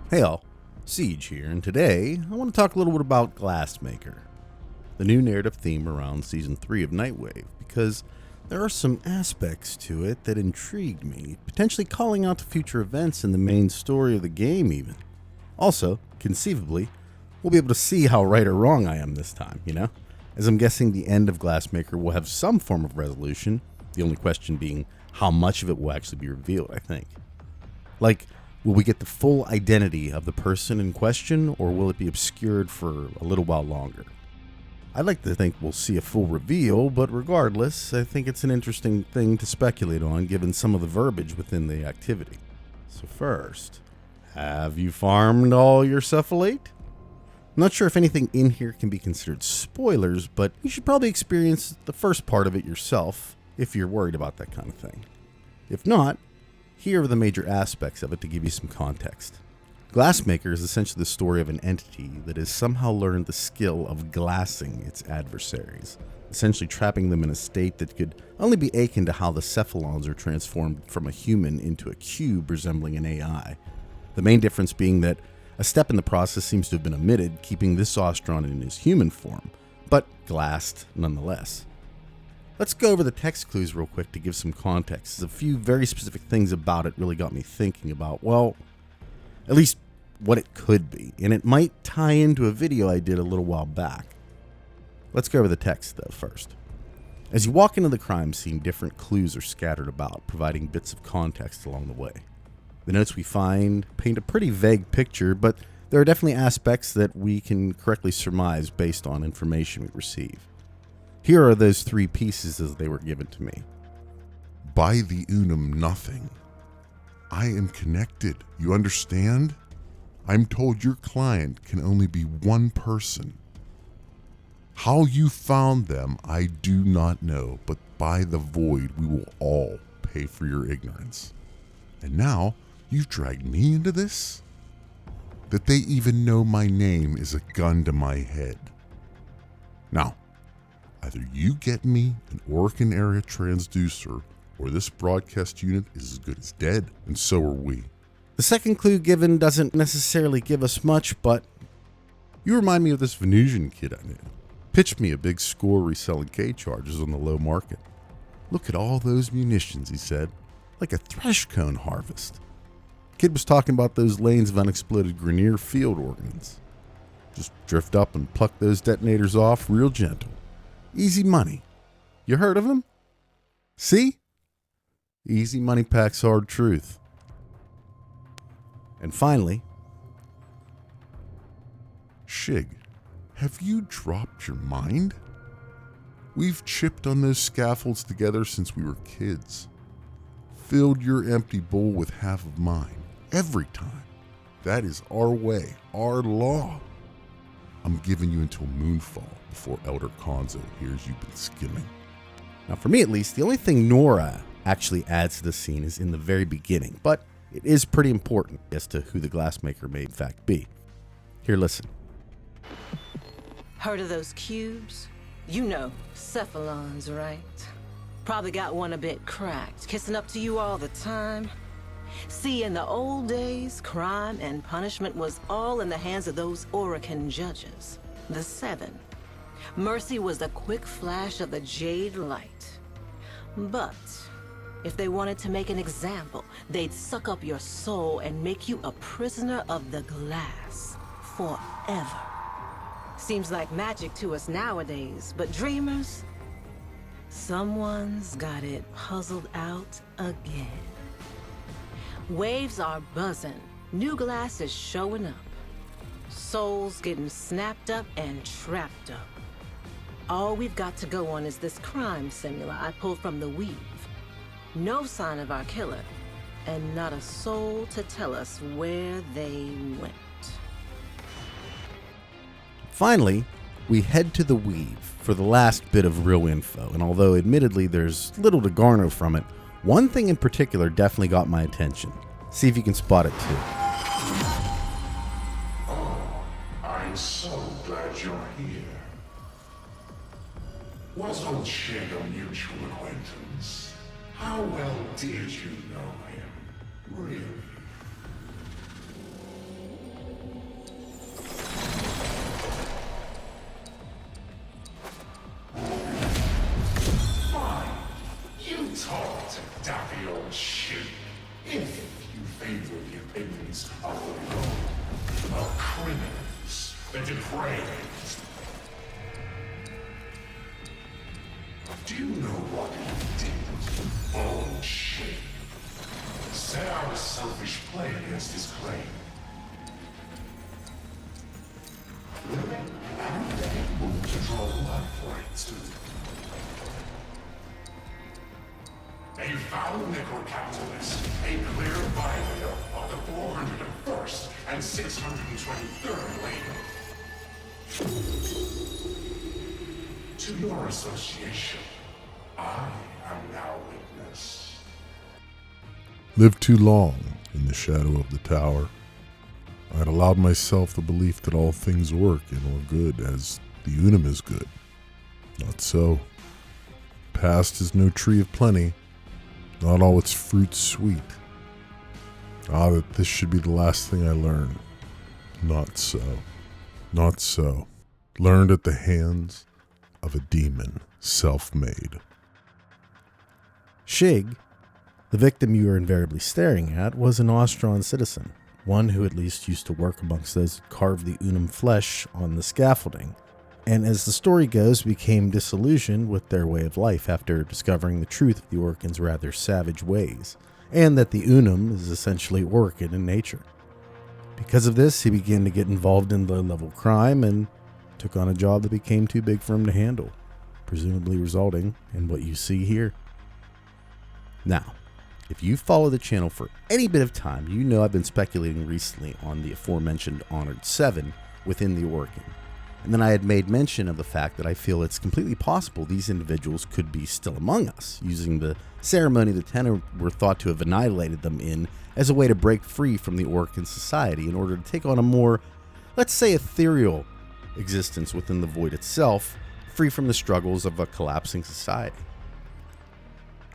Hey all, Siege here, and today I want to talk a little bit about Glassmaker, the new narrative theme around Season 3 of Nightwave, because there are some aspects to it that intrigued me, potentially calling out to future events in the main story of the game even. Also, conceivably, we'll be able to see how right or wrong I am this time, as I'm guessing the end of Glassmaker will have some form of resolution, the only question being how much of it will actually be revealed, I think. Like, will we get the full identity of the person in question, or will it be obscured for a little while longer? I'd like to think we'll see a full reveal, but regardless, I think it's an interesting thing to speculate on given some of the verbiage within the activity. So first, have you farmed all your cephalate? I'm not sure if anything in here can be considered spoilers, but you should probably experience the first part of it yourself if you're worried about that kind of thing. If not, here are the major aspects of it to give you some context. Glassmaker is essentially the story of an entity that has somehow learned the skill of glassing its adversaries, essentially trapping them in a state that could only be akin to how the cephalons are transformed from a human into a cube resembling an AI. The main difference being that a step in the process seems to have been omitted, keeping this Ostron in his human form, but glassed nonetheless. Let's go over the text clues real quick to give some context. A few very specific things about it really got me thinking about, well, at least what it could be, and it might tie into a video I did a little while back. Let's go over the text though first. As you walk into the crime scene, different clues are scattered about, providing bits of context along the way. The notes we find paint a pretty vague picture, but there are definitely aspects that we can correctly surmise based on information we receive. Here are those three pieces as they were given to me. By the unum nothing. I am connected, you understand? I'm told your client can only be one person. How you found them, I do not know, but by the void we will all pay for your ignorance. And now, you've dragged me into this? That they even know my name is a gun to my head. Now, either you get me an Oregon area transducer, or this broadcast unit is as good as dead, and so are we. The second clue given doesn't necessarily give us much, but you remind me of this Venusian kid I knew. Pitched me a big score reselling K-charges on the low market. Look at all those munitions, he said, like a thresh cone harvest. Kid was talking about those lanes of unexploded Grenier field ordnance. Just drift up and pluck those detonators off real gentle. Easy money. You heard of him? See? Easy money packs hard truth. And finally, Shig, have you dropped your mind? We've chipped on those scaffolds together since we were kids. Filled your empty bowl with half of mine, every time. That is our way, our law. I'm giving you until moonfall before Elder Konzo hears you've been skimming. Now for me at least, the only thing Nora actually adds to the scene is in the very beginning, but it is pretty important as to who the Glassmaker may in fact be. Here, listen. Heard of those cubes? You know, cephalons, right? Probably got one a bit cracked, kissing up to you all the time. See, in the old days, crime and punishment was all in the hands of those Oregon judges, the Seven. Mercy was the quick flash of the jade light. But if they wanted to make an example, they'd suck up your soul and make you a prisoner of the glass forever. Seems like magic to us nowadays, but dreamers, someone's got it puzzled out again. Waves are buzzing, new glass is showing up. Souls getting snapped up and trapped up. All we've got to go on is this crime simula I pulled from the weave. No sign of our killer, and not a soul to tell us where they went. Finally, we head to the weave for the last bit of real info, and although admittedly there's little to garner from it, one thing in particular definitely got my attention. See if you can spot it too. I'm so glad you're here. Was old Shig a mutual acquaintance? How well did you know him, really? ship, if you favor the opinions of the law, of criminals, the depraved. Do you know what he did? Bold ship. Set out a selfish play against his claim. And then move to draw blood for it too. A foul necrocapitalist, a clear violator of the 401st and 623rd labor. To your association, I am now witness. Lived too long in the shadow of the tower. I had allowed myself the belief that all things work and are good as the Unum is good. Not so. Past is no tree of plenty, not all its fruits sweet. That this should be the last thing I learn. Not so. Not so. Learned at the hands of a demon, self-made. Shig, the victim you are invariably staring at, was an Ostron citizen, one who at least used to work amongst those who carved the Unum flesh on the scaffolding, and as the story goes, became disillusioned with their way of life after discovering the truth of the Orcan's rather savage ways, and that the Unum is essentially Orcan in nature. Because of this, he began to get involved in low-level crime and took on a job that became too big for him to handle, presumably resulting in what you see here. Now, if you follow the channel for any bit of time, you know I've been speculating recently on the aforementioned Honored 7 within the Orcan. And then I had made mention of the fact that I feel it's completely possible these individuals could be still among us, using the ceremony the Tenor were thought to have annihilated them in as a way to break free from the Orcan society in order to take on a more, let's say, ethereal existence within the void itself, free from the struggles of a collapsing society.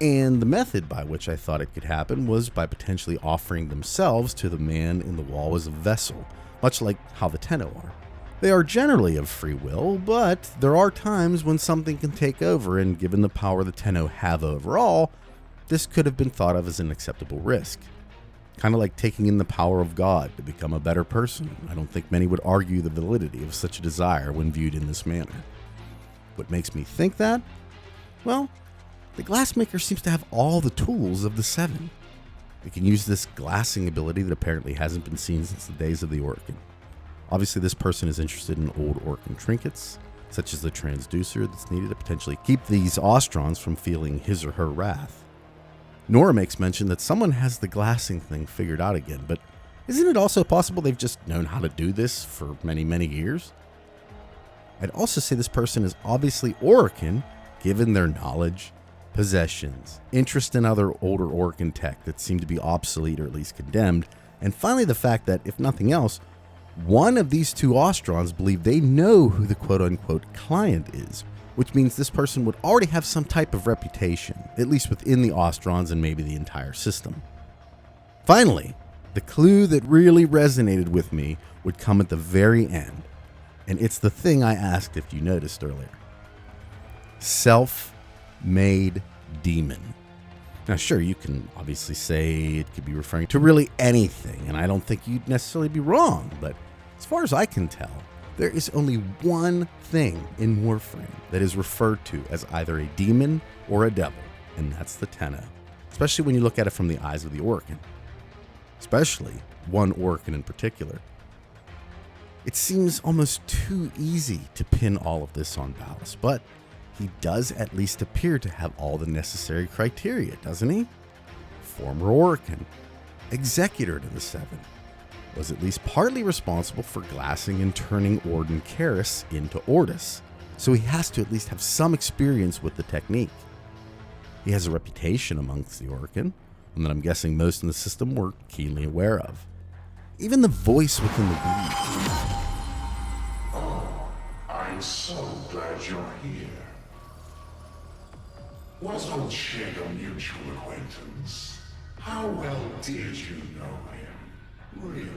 And the method by which I thought it could happen was by potentially offering themselves to the man in the wall as a vessel, much like how the Tenno are. They are generally of free will, but there are times when something can take over, and given the power the Tenno have overall, this could have been thought of as an acceptable risk. Kind of like taking in the power of God to become a better person. I don't think many would argue the validity of such a desire when viewed in this manner. What makes me think that? Well, the Glassmaker seems to have all the tools of the Seven. It can use this glassing ability that apparently hasn't been seen since the days of the Orcan. Obviously, this person is interested in old Orcan trinkets, such as the transducer that's needed to potentially keep these Ostrons from feeling his or her wrath. Nora makes mention that someone has the glassing thing figured out again, but isn't it also possible they've just known how to do this for many, many years? I'd also say this person is obviously Orcan, given their knowledge, possessions, interest in other older Orcan tech that seem to be obsolete or at least condemned, and finally the fact that, if nothing else, one of these two Ostrons believe they know who the quote-unquote client is, which means this person would already have some type of reputation, at least within the Ostrons and maybe the entire system. Finally, the clue that really resonated with me would come at the very end, and it's the thing I asked if you noticed earlier. Self-made demon. Now, sure, you can obviously say it could be referring to really anything, and I don't think you'd necessarily be wrong, but as far as I can tell, there is only one thing in Warframe that is referred to as either a demon or a devil, and that's the Tenno, especially when you look at it from the eyes of the Orcan, especially one Orcan in particular. It seems almost too easy to pin all of this on Ballas, but he does at least appear to have all the necessary criteria, doesn't he? Former Orcan, executor to the Seven, was at least partly responsible for glassing and turning Orden Karis into Ordis, so he has to at least have some experience with the technique. He has a reputation amongst the Orcan, one that I'm guessing most in the system were keenly aware of. Even the voice within the breed. Oh, I'm so glad you're here. Was old Shig a mutual acquaintance? How well did you know him? Really?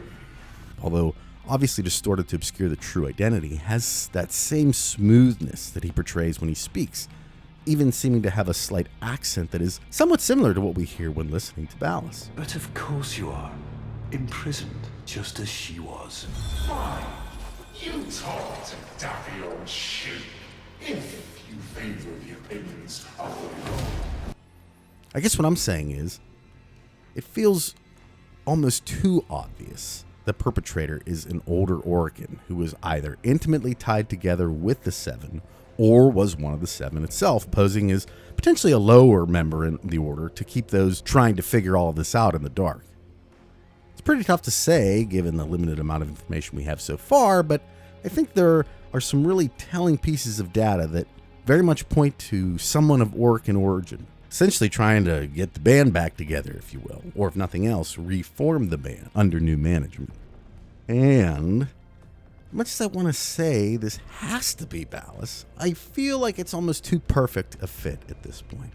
Although obviously distorted to obscure the true identity, has that same smoothness that he portrays when he speaks, even seeming to have a slight accent that is somewhat similar to what we hear when listening to Ballas. But of course you are. Imprisoned, just as she was. Fine. You talk to daffy old shit. If you favor the opinions of the law. I guess what I'm saying is, it feels almost too obvious the perpetrator is an older Orokin who was either intimately tied together with the Seven or was one of the Seven itself, posing as potentially a lower member in the Order to keep those trying to figure all of this out in the dark. It's pretty tough to say given the limited amount of information we have so far, but I think there are some really telling pieces of data that very much point to someone of Orokin origin, essentially trying to get the band back together, if you will, or if nothing else, reform the band under new management. And much as I want to say this has to be Ballas, I feel like it's almost too perfect a fit at this point.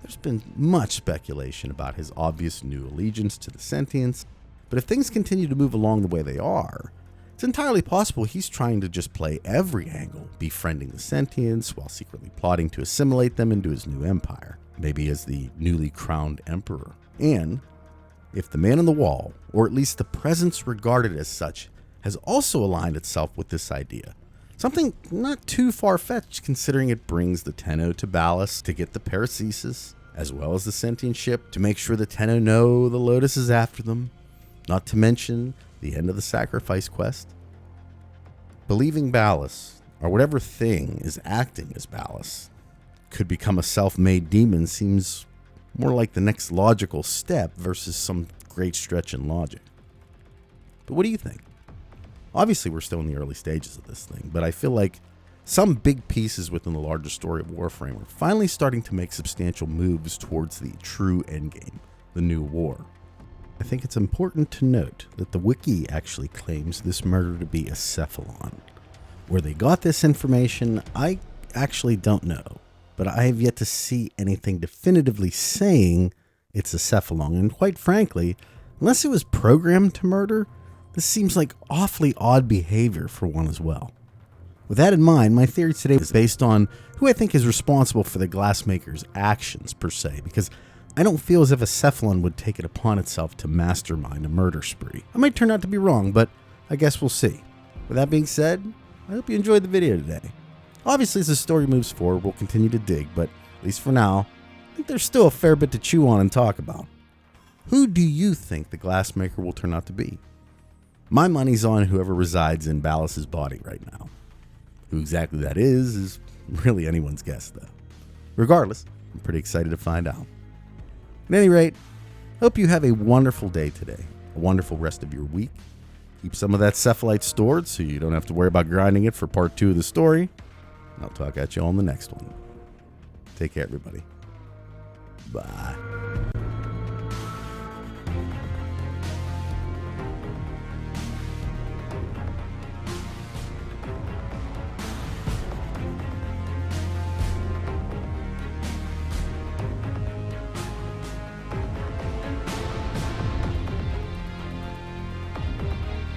There's been much speculation about his obvious new allegiance to the Sentients, but if things continue to move along the way they are, it's entirely possible he's trying to just play every angle, befriending the Sentients while secretly plotting to assimilate them into his new empire, maybe as the newly crowned emperor. And if the man on the wall, or at least the presence regarded as such, has also aligned itself with this idea, something not too far-fetched considering it brings the Tenno to Ballas to get the paracesis, as well as the sentient ship to make sure the Tenno know the Lotus is after them, not to mention the end of the sacrifice quest. Believing Ballas, or whatever thing is acting as Ballas, could become a self-made demon seems more like the next logical step versus some great stretch in logic. But what do you think? Obviously, we're still in the early stages of this thing, but I feel like some big pieces within the larger story of Warframe are finally starting to make substantial moves towards the true endgame, the new war. I think it's important to note that the wiki actually claims this murder to be a cephalon. Where they got this information, I actually don't know, but I have yet to see anything definitively saying it's a cephalon, and quite frankly, unless it was programmed to murder, this seems like awfully odd behavior for one as well. With that in mind, my theory today is based on who I think is responsible for the Glassmaker's actions per se, because I don't feel as if a cephalon would take it upon itself to mastermind a murder spree. I might turn out to be wrong, but I guess we'll see. With that being said, I hope you enjoyed the video today. Obviously, as the story moves forward, we'll continue to dig, but at least for now, I think there's still a fair bit to chew on and talk about. Who do you think the Glassmaker will turn out to be? My money's on whoever resides in Ballas's body right now. Who exactly that is really anyone's guess, though. Regardless, I'm pretty excited to find out. At any rate, hope you have a wonderful day today, a wonderful rest of your week. Keep some of that cephalite stored so you don't have to worry about grinding it for part 2 of the story. And I'll talk at you on the next one. Take care, everybody. Bye.